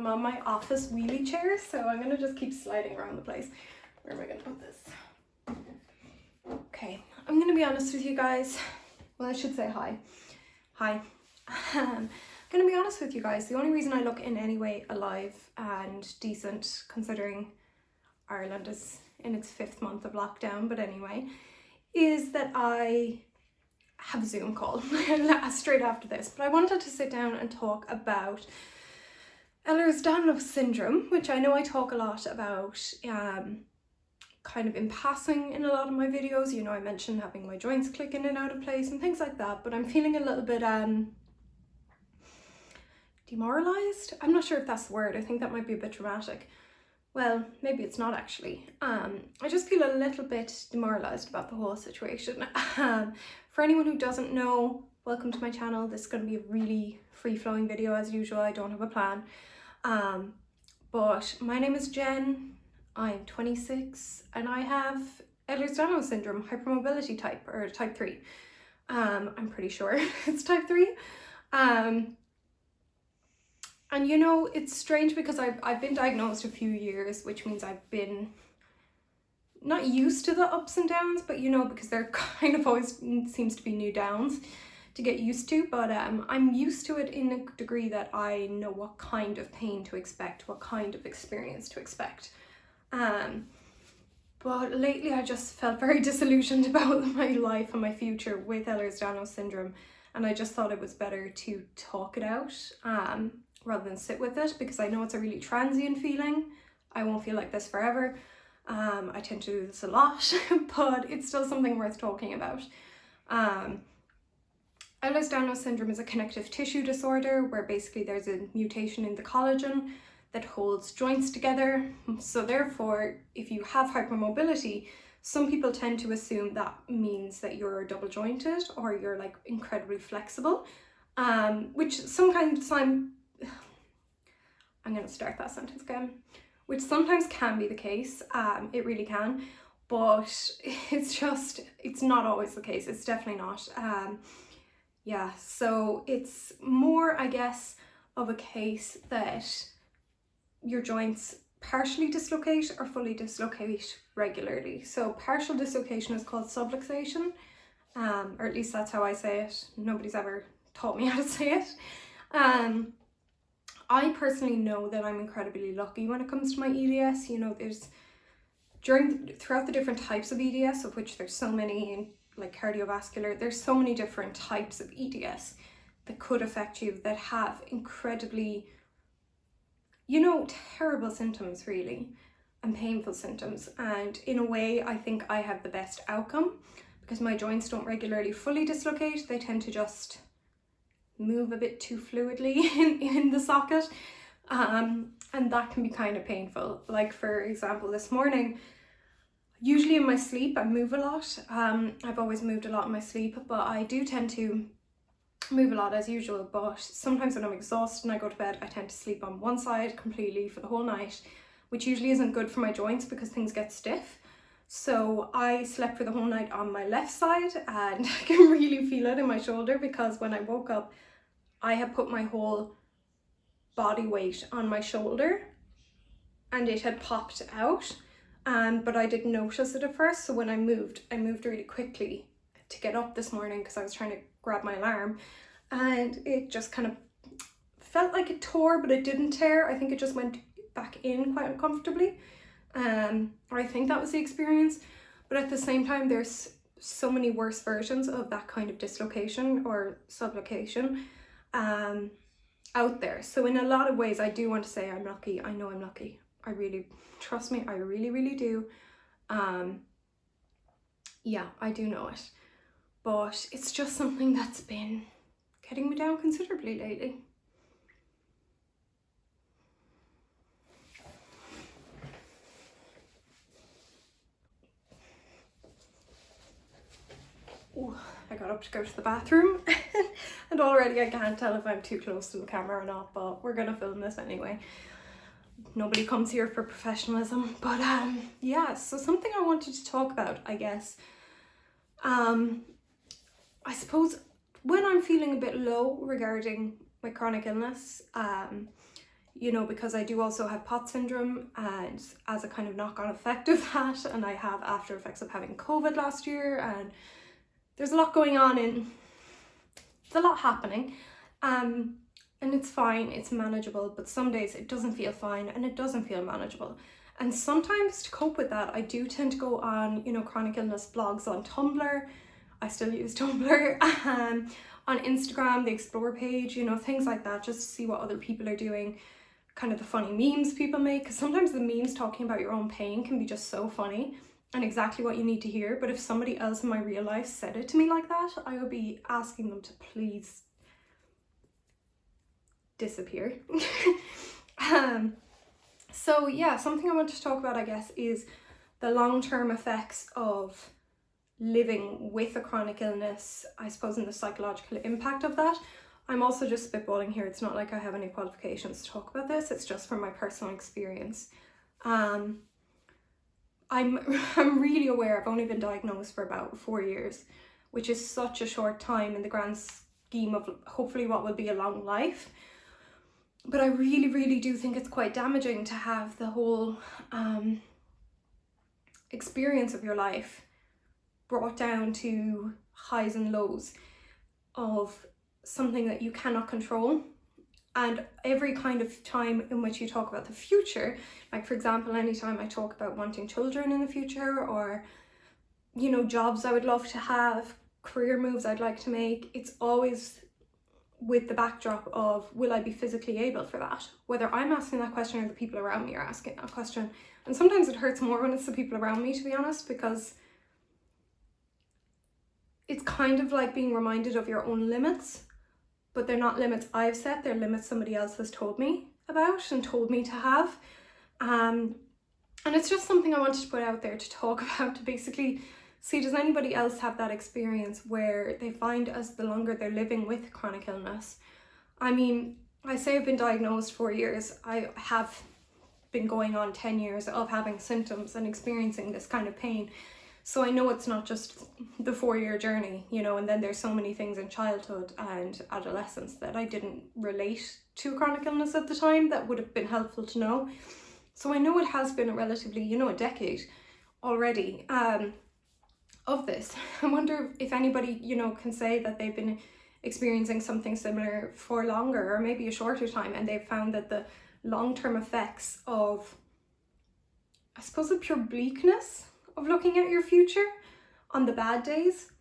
I'm on my office wheelie chair, so I'm gonna just keep sliding around the place. Where am I gonna put this? Okay, I'm gonna be honest with you guys. Well, I should say hi. Hi. I'm gonna be honest with you guys. The only reason I look in any way alive and decent, considering Ireland is in its 5th month of lockdown, but anyway, is that I have a Zoom call straight after this. But I wanted to sit down and talk about Elhers Danlos syndrome, which I know I talk a lot about kind of in passing in a lot of my videos. You know, I mentioned having my joints click in and out of place and things like that, but I'm feeling a little bit demoralized. I'm not sure if that's the word. I think that might be a bit dramatic. Well, maybe it's not actually. I just feel a little bit demoralized about the whole situation. For anyone who doesn't know, welcome to my channel. This is going to be a really free-flowing video as usual. I don't have a plan. But my name is Jen. I'm 26 and I have Elhers Danlos syndrome, hypermobility type, or type 3. I'm pretty sure it's type 3. And you know, it's strange because I've been diagnosed a few years, which means I've been not used to the ups and downs, but you know, because there kind of always seems to be new downs to get used to, but I'm used to it in a degree that I know what kind of pain to expect, what kind of experience to expect. But lately I just felt very disillusioned about my life and my future with Elhers Danlos syndrome, and I just thought it was better to talk it out rather than sit with it, because I know it's a really transient feeling. I won't feel like this forever. I tend to do this a lot, but it's still something worth talking about. Elhers Danlos syndrome is a connective tissue disorder where basically there's a mutation in the collagen that holds joints together. So therefore, if you have hypermobility, some people tend to assume that means that you're double jointed or you're like incredibly flexible, which sometimes I'm going to start that sentence again, which sometimes can be the case. It really can, but it's not always the case. It's definitely not. Yeah, so it's more, I guess, of a case that your joints partially dislocate or fully dislocate regularly. So partial dislocation is called subluxation, or at least that's how I say it. Nobody's ever taught me how to say it. I personally know that I'm incredibly lucky when it comes to my EDS. You know, there's throughout the different types of EDS, of which there's so many, like cardiovascular, there's so many different types of EDS that could affect you, that have incredibly, you know, terrible symptoms really, and painful symptoms. And in a way, I think I have the best outcome because my joints don't regularly fully dislocate. They tend to just move a bit too fluidly in the socket, and that can be kind of painful. Like for example, this morning, usually in my sleep I move a lot. I've always moved a lot in my sleep, but I do tend to move a lot as usual. But sometimes when I'm exhausted and I go to bed, I tend to sleep on one side completely for the whole night, which usually isn't good for my joints because things get stiff. So I slept for the whole night on my left side, and I can really feel it in my shoulder because when I woke up, I had put my whole body weight on my shoulder and it had popped out, but I didn't notice it at first. So when I moved really quickly to get up this morning because I was trying to grab my alarm, and it just kind of felt like it tore, but it didn't tear. I think it just went back in quite uncomfortably. Or I think that was the experience. But at the same time, there's so many worse versions of that kind of dislocation or subluxation out there. So in a lot of ways, I do want to say I'm lucky. I know I'm lucky. I really, trust me, I really, really do. Yeah, I do know it. But it's just something that's been getting me down considerably lately. Ooh, I got up to go to the bathroom and already I can't tell if I'm too close to the camera or not, but we're gonna film this anyway. Nobody comes here for professionalism, but yeah, so something I wanted to talk about, I guess. I suppose when I'm feeling a bit low regarding my chronic illness, you know, because I do also have POTS syndrome, and as a kind of knock-on effect of that, and I have after effects of having COVID last year, and there's a lot going on, and it's a lot happening, and it's fine, it's manageable, but some days it doesn't feel fine and it doesn't feel manageable. And sometimes to cope with that, I do tend to go on, you know, chronic illness blogs on Tumblr. I still use Tumblr. On Instagram, the Explore page, you know, things like that, just to see what other people are doing, kind of the funny memes people make, because sometimes the memes talking about your own pain can be just so funny and exactly what you need to hear. But if somebody else in my real life said it to me like that, I would be asking them to please disappear. So yeah, something I want to talk about, I guess, is the long-term effects of living with a chronic illness, I suppose, and the psychological impact of that. I'm also just spitballing here. It's not like I have any qualifications to talk about this. It's just from my personal experience. I'm really aware I've only been diagnosed for about 4 years, which is such a short time in the grand scheme of hopefully what will be a long life. But I really, really do think it's quite damaging to have the whole experience of your life brought down to highs and lows of something that you cannot control. And every kind of time in which you talk about the future, like for example, anytime I talk about wanting children in the future, or, you know, jobs I would love to have, career moves I'd like to make, it's always with the backdrop of, will I be physically able for that? Whether I'm asking that question or the people around me are asking that question. And sometimes it hurts more when it's the people around me, to be honest, because it's kind of like being reminded of your own limits, but they're not limits I've set, they're limits somebody else has told me about and told me to have. And it's just something I wanted to put out there to talk about, to basically see, does anybody else have that experience where they find as the longer they're living with chronic illness? I mean, I say I've been diagnosed 4 years. I have been going on 10 years of having symptoms and experiencing this kind of pain. So I know it's not just the 4-year journey, you know, and then there's so many things in childhood and adolescence that I didn't relate to chronic illness at the time that would have been helpful to know. So I know it has been a relatively, you know, a decade already of this. I wonder if anybody, you know, can say that they've been experiencing something similar for longer or maybe a shorter time, and they've found that the long-term effects of, I suppose, the pure bleakness of looking at your future on the bad days,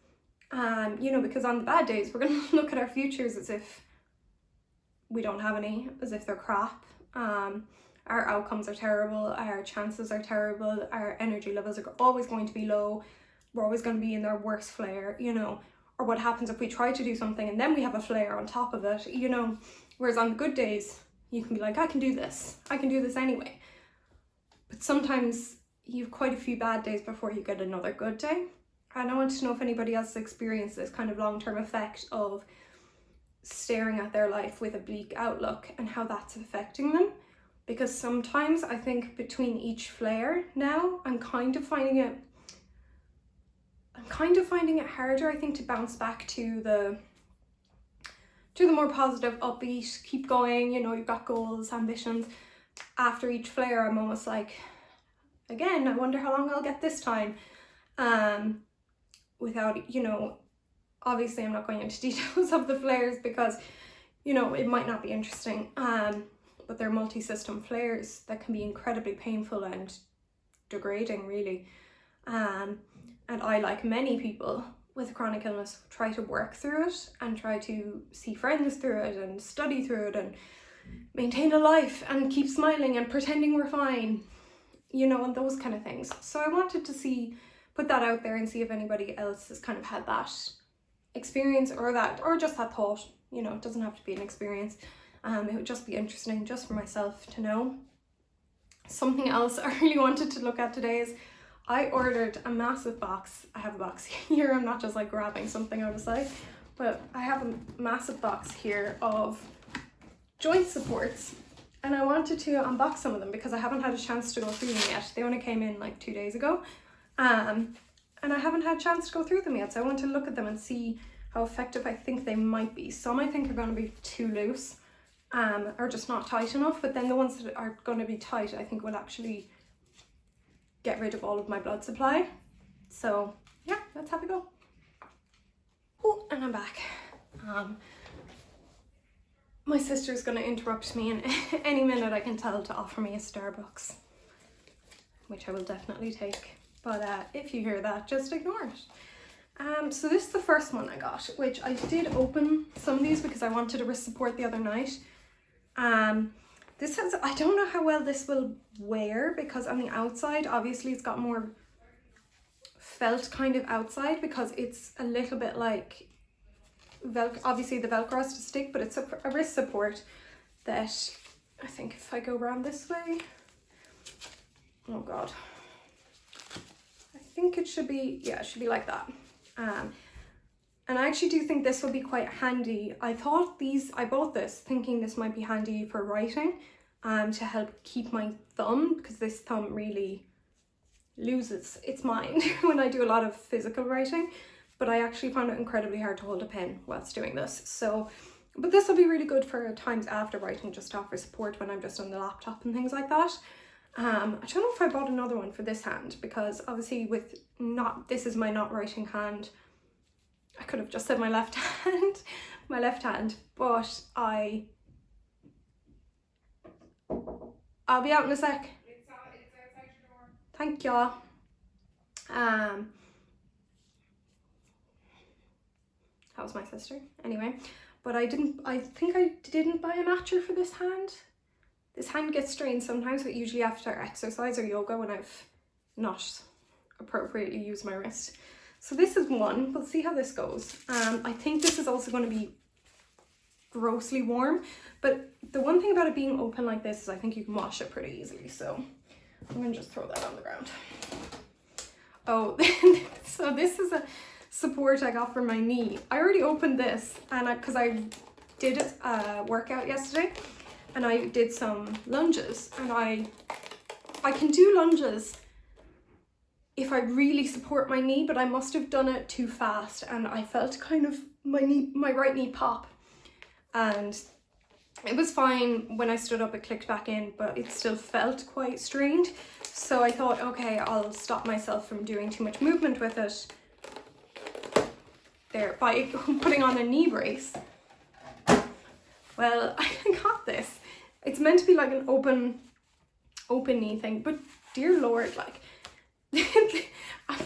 you know, because on the bad days we're going to look at our futures as if we don't have any, as if they're crap. Our outcomes are terrible, our chances are terrible, our energy levels are always going to be low, we're always going to be in their worst flare, you know. Or what happens if we try to do something and then we have a flare on top of it, you know. Whereas on the good days you can be like, I can do this anyway. But sometimes you have quite a few bad days before you get another good day. And I want to know if anybody else has experienced this kind of long-term effect of staring at their life with a bleak outlook and how that's affecting them. Because sometimes I think between each flare now, I'm kind of finding it harder, I think, to bounce back to the more positive, upbeat, keep going, you know, you've got goals, ambitions. After each flare, I'm almost like, again, I wonder how long I'll get this time. Without, you know, obviously I'm not going into details of the flares because, you know, it might not be interesting. But they're multi-system flares that can be incredibly painful and degrading, really. And I, like many people with chronic illness, try to work through it and try to see friends through it and study through it and maintain a life and keep smiling and pretending we're fine, you know, and those kind of things. So I wanted to put that out there and see if anybody else has kind of had that experience or just that thought. You know, it doesn't have to be an experience. It would just be interesting just for myself to know. Something else I really wanted to look at today is I ordered a massive box. I have a box here. I'm not just like grabbing something out of sight, but I have a massive box here of joint supports, and I wanted to unbox some of them because I haven't had a chance to go through them yet. They only came in like 2 days ago, and I haven't had a chance to go through them yet. So I want to look at them and see how effective I think they might be. Some I think are going to be too loose, are just not tight enough, but then the ones that are going to be tight I think will actually get rid of all of my blood supply. So yeah, let's have a go. Oh, and I'm back. My sister's going to interrupt me in any minute, I can tell, to offer me a Starbucks, which I will definitely take. But if you hear that, just ignore it. So this is the first one I got, which I did open some of these because I wanted a wrist support the other night. This has, I don't know how well this will wear, because on the outside, obviously it's got more felt kind of outside, because it's a little bit like obviously the Velcro has to stick, but it's a wrist support that I think if I go around this way, oh god, I think it should be, yeah, it should be like that. And I actually do think this will be quite handy. I bought this thinking this might be handy for writing, to help keep my thumb, because this thumb really loses its mind when I do a lot of physical writing. But I actually found it incredibly hard to hold a pen whilst doing this. So, but this will be really good for times after writing, just to offer support when I'm just on the laptop and things like that. I don't know if I bought another one for this hand, because obviously this is my not writing hand. I could have just said my left hand, but I'll be out in a sec. It's outside your door. Thank you. That was my sister. Anyway, but I think I didn't buy a matcher for this hand. This hand gets strained sometimes, but usually after exercise or yoga when I've not appropriately used my wrist. So this is one. We'll see how this goes. I think this is also going to be grossly warm, but the one thing about it being open like this is I think you can wash it pretty easily. So I'm going to just throw that on the ground. Oh, so this is a support I got for my knee. I already opened this, and because I did a workout yesterday and I did some lunges, and I can do lunges if I really support my knee, but I must have done it too fast, and I felt kind of my right knee pop, and it was fine when I stood up, it clicked back in, but it still felt quite strained. So I thought, okay, I'll stop myself from doing too much movement with it there by putting on a knee brace. Well, I got this. It's meant to be like an open knee thing, but dear Lord, like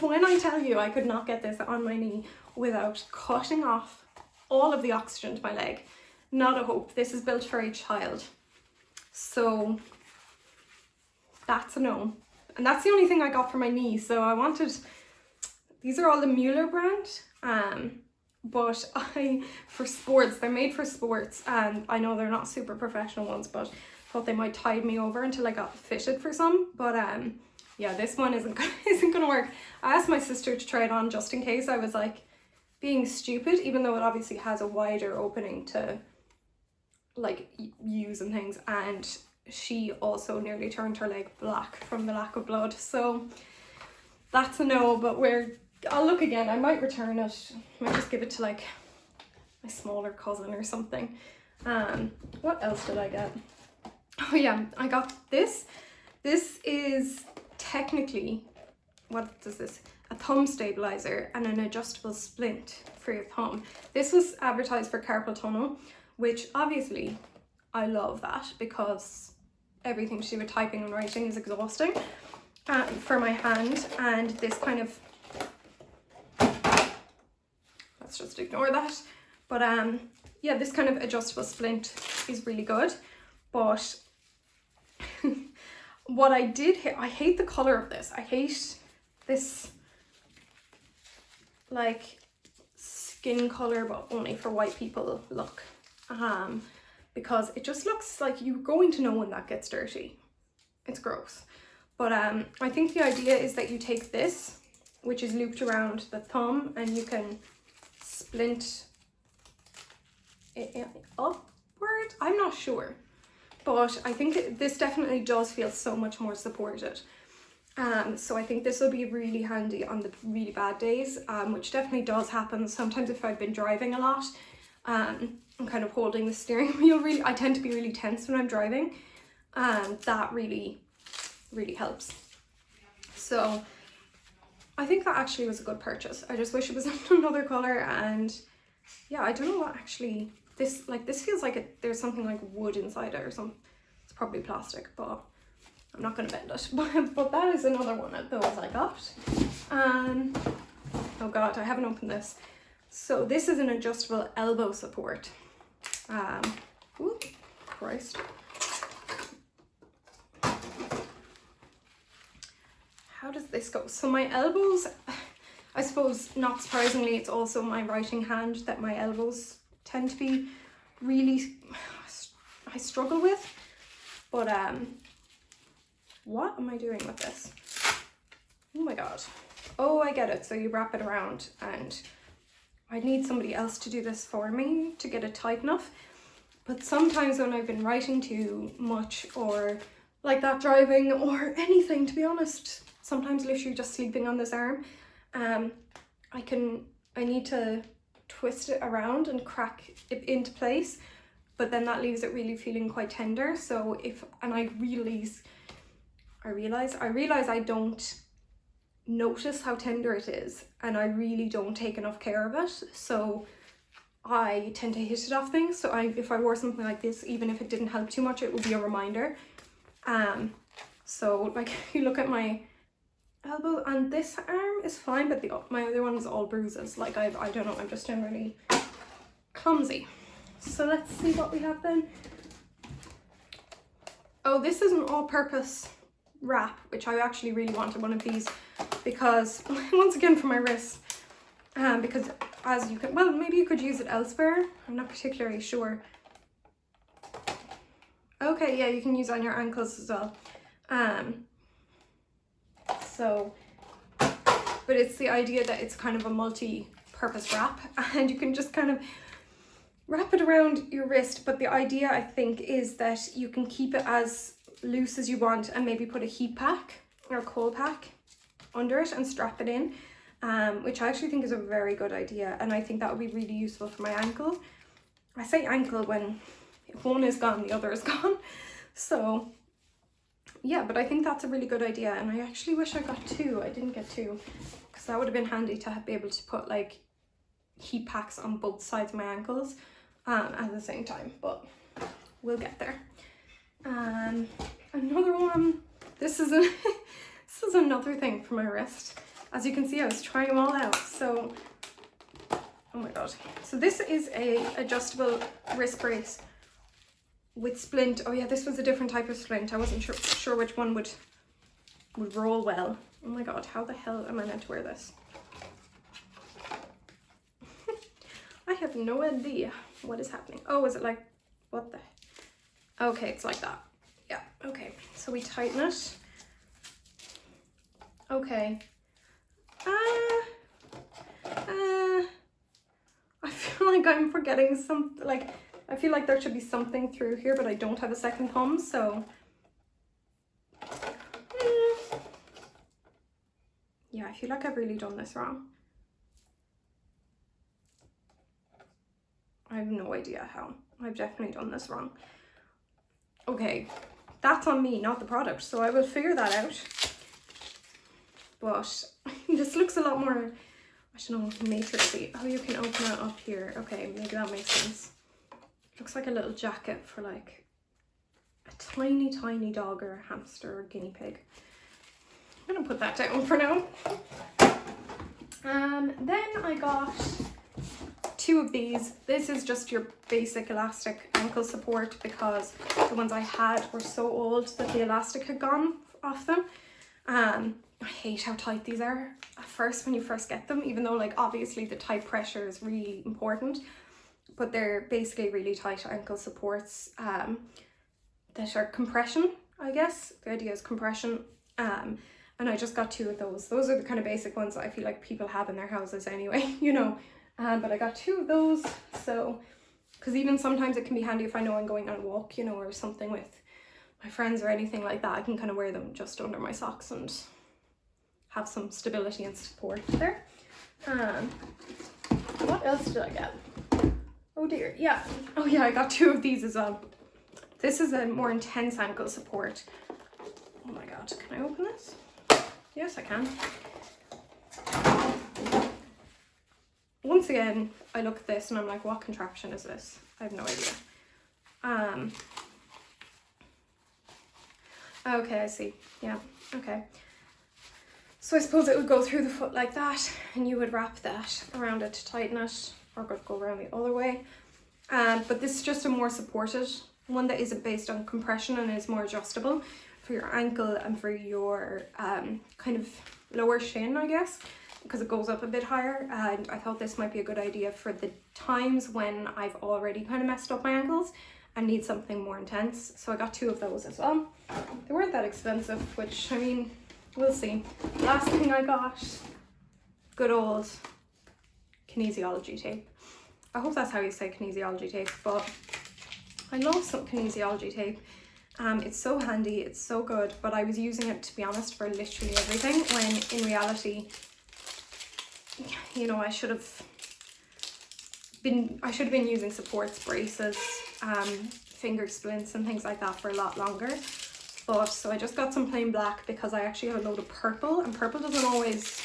when I tell you I could not get this on my knee without cutting off all of the oxygen to my leg, not a hope. This is built for a child. So that's a no. And that's the only thing I got for my knee. So I wanted, these are all the Mueller brand. But for sports, they're made for sports, and I know they're not super professional ones, but thought they might tide me over until I got fitted for some. But yeah, this one isn't gonna work. I asked my sister to try it on just in case. I was like being stupid, even though it obviously has a wider opening to like use and things, and she also nearly turned her leg black from the lack of blood. So that's a no, but I'll look again. I might return it. I might just give it to like my smaller cousin or something. What else did I get? Oh yeah, I got this. This is technically, what is this? A thumb stabilizer and an adjustable splint for your thumb. This was advertised for carpal tunnel, which obviously I love that because everything to do with typing and writing is exhausting for my hand, and this kind of, let's just ignore that. But yeah, this kind of adjustable splint is really good. But what I did hate, I hate the color of this. I hate this like skin color, but only for white people look. Because it just looks like you're going to know when that gets dirty. It's gross. But I think the idea is that you take this, which is looped around the thumb, and you can splint it upward. I'm not sure, but I think this definitely does feel so much more supported. So I think this will be really handy on the really bad days, which definitely does happen sometimes if I've been driving a lot. I'm kind of holding the steering wheel. Really, I tend to be really tense when I'm driving, and that really helps. So I think that actually was a good purchase. I just wish it was another color, and yeah, I don't know what actually this feels like there's something like wood inside it or something. It's probably plastic, but I'm not gonna bend it. But that is another one of those I got. Oh god, I haven't opened this. So this is an adjustable elbow support. Ooh, Christ. How does this go? So my elbows, I suppose not surprisingly, it's also my writing hand that my elbows tend to be really, I struggle with. But what am I doing with this? Oh my god. Oh, I get it. So you wrap it around, and I need somebody else to do this for me to get it tight enough. But sometimes when I've been writing too much, or like that driving, or anything, to be honest, sometimes literally just sleeping on this arm, I need to twist it around and crack it into place, but then that leaves it really feeling quite tender. So I realize I don't notice how tender it is, and I really don't take enough care of it, so I tend to hit it off things. So if I wore something like this, even if it didn't help too much, it would be a reminder. So like if you look at my elbow, and this arm is fine, but my other one is all bruises. Like I don't know, I'm just generally clumsy. So let's see what we have then. Oh, this is an all-purpose wrap, which I actually really wanted one of these, because once again for my wrist, because as you can, well, maybe you could use it elsewhere, I'm not particularly sure. Okay, yeah, you can use it on your ankles as well. So, but it's the idea that it's kind of a multi-purpose wrap, and you can just kind of wrap it around your wrist. But the idea, I think, is that you can keep it as loose as you want, and maybe put a heat pack or a cold pack under it and strap it in, which I actually think is a very good idea, and I think that would be really useful for my ankle. I say ankle when if one is gone, the other is gone. So yeah, but I think that's a really good idea, and I actually wish I got two. I didn't get two, because that would have been handy to be able to put like heat packs on both sides of my ankles at the same time, but we'll get there. Another one, this is another thing for my wrist. As you can see, I was trying them all out. So, oh my god. So this is a adjustable wrist brace with splint. Oh yeah, this was a different type of splint. I wasn't sure which one would roll well. Oh my god, how the hell am I meant to wear this? I have no idea what is happening. Oh, is it like, what the? Okay, it's like that. Yeah, okay. So we tighten it. Okay. I feel like I'm forgetting something. Like, I feel like there should be something through here, but I don't have a second thumb, so. Yeah, I feel like I've really done this wrong. I have no idea how. I've definitely done this wrong. Okay, that's on me, not the product, so I will figure that out. But this looks a lot more, I don't know, matrixy. Oh, you can open it up here. Okay, maybe that makes sense. Looks like a little jacket for like a tiny, tiny dog or a hamster or guinea pig. I'm gonna put that down for now. Then I got two of these. This is just your basic elastic ankle support, because the ones I had were so old that the elastic had gone off them. I hate how tight these are at first when you first get them, even though like obviously the tight pressure is really important, but they're basically really tight ankle supports that are compression, I guess. The idea is compression. And I just got two of those. Those are the kind of basic ones that I feel like people have in their houses anyway, you know. But I got two of those, so, because even sometimes it can be handy if I know I'm going on a walk, you know, or something with my friends or anything like that. I can kind of wear them just under my socks and have some stability and support there. What else did I get? Oh, dear, yeah. Oh yeah, I got 2 of these as well. This is a more intense ankle support. Oh my god, can I open this? Yes, I can. Once again, I look at this and I'm like, what contraption is this? I have no idea. Okay, I see. Yeah, okay. So I suppose it would go through the foot like that, and you would wrap that around it to tighten it, or go around the other way. But this is just a more supported one that isn't based on compression and is more adjustable for your ankle and for your kind of lower shin, I guess, because it goes up a bit higher. And I thought this might be a good idea for the times when I've already kind of messed up my ankles and need something more intense. So I got 2 of those as well. They weren't that expensive, which, I mean, we'll see. Last thing I got, good old Kinesiology Tape. I hope that's how you say Kinesiology Tape, but I love some Kinesiology Tape. It's so handy, it's so good, but I was using it, to be honest, for literally everything, when in reality, you know, I should have been using supports, braces, finger splints and things like that for a lot longer. But so I just got some plain black because I actually have a load of purple, and purple doesn't always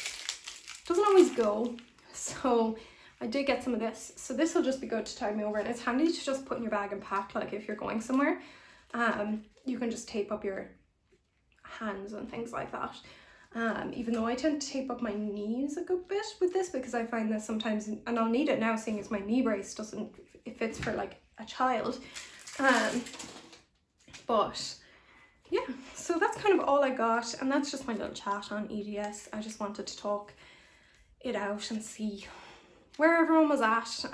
go. So I did get some of this. So this will just be good to tide me over, and it's handy to just put in your bag and pack, like if you're going somewhere. You can just tape up your hands and things like that. Even though I tend to tape up my knees a good bit with this, because I find that sometimes, and I'll need it now seeing as my knee brace it fits for like a child. But yeah, so that's kind of all I got, and that's just my little chat on EDS. I just wanted to talk it out and see where everyone was at.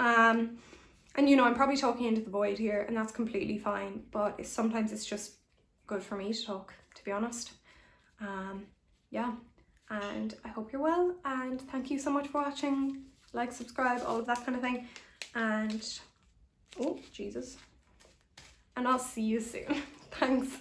And you know, I'm probably talking into the void here, and that's completely fine, but sometimes it's just good for me to talk, to be honest. Yeah, and I hope you're well, and thank you so much for watching. Like, subscribe, all of that kind of thing, and oh Jesus, and I'll see you soon. Thanks.